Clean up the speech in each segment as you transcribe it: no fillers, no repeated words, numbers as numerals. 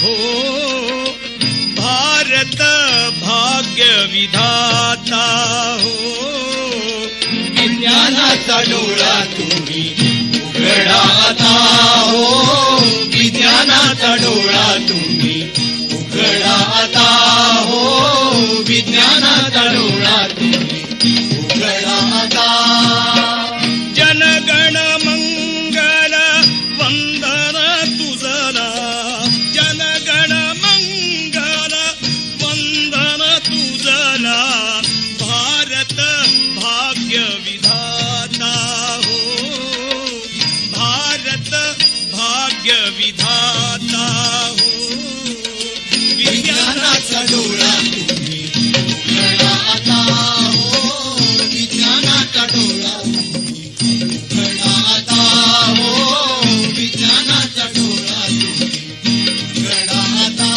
हो भारत भाग्य विधाता हो विज्ञानाचा डोळा तुम्ही उघडा आता हो विज्ञानाचा डोळा तुम्ही उघडा आता हो विज्ञानाचा डोळा तुम्ही उघडा आता जनगण मंगल वंदन तुझला जनगण मंगल वंदन तुझला भारत भाग्य विधाता हो भारत भाग्य विधाता हो विज्ञानाचा डोळा तुम्ही उघडा आता हो विज्ञानाचा डोळा तुम्ही उघडा आता हो विज्ञानाचा डोळा तुम्ही उघडा आता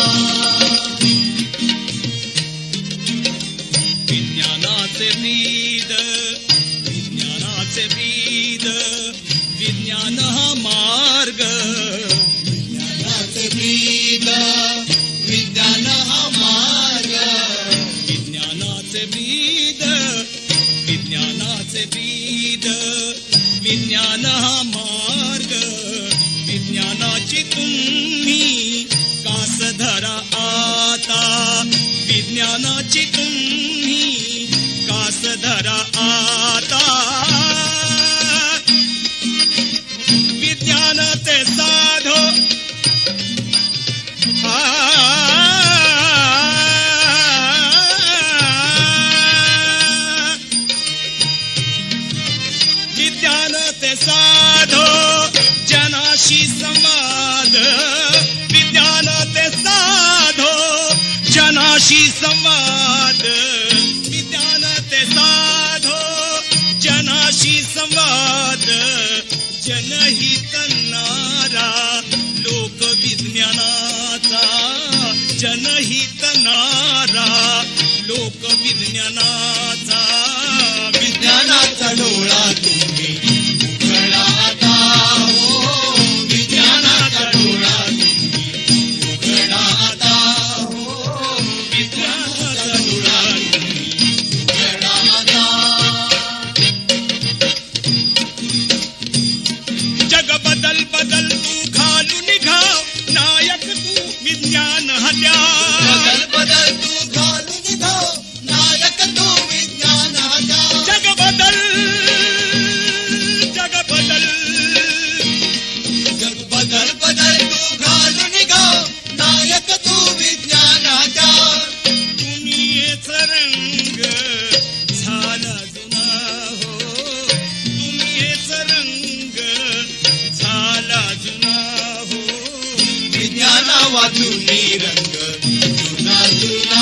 विज्ञानाचे ब्रीद विज्ञान हा मार्ग विज्ञानाचे ब्रीद विज्ञान हा मार्ग विज्ञानाचे ब्रीद विज्ञान हा मार्ग विज्ञानाची तुम्ही कास धरा आता विज्ञानाची तुम्ही कास धरा आता विज्ञान ते साधो विज्ञान ते साधो जनाशी संवाद विज्ञान ते साधो जनाशी संवाद विज्ञान ते साधो जनाशी संवाद जनहित नारा लोक विज्ञानाचा जनहित नारा लोक विज्ञानाचा विज्ञानाचा डोळा तुम्ही उघडा आता हो विज्ञानाचा डोळा तुम्ही उघडा आता हो विज्ञानाचा डोळा तुम्ही उघडा आता जग बदल बदल तू घालून निघाव नायक तू विज्ञान हत्या बदल बदल तू घालून निघाव नायक तू विज्ञान हत्या जग बदल जग बदल बदल तू घालून निघाव नायक तू विज्ञान हत्या दुनियेच रंग झाला जुना हो दुनियेच रंग झाला जुना हो विज्ञाना वाचून रंग जुना जुना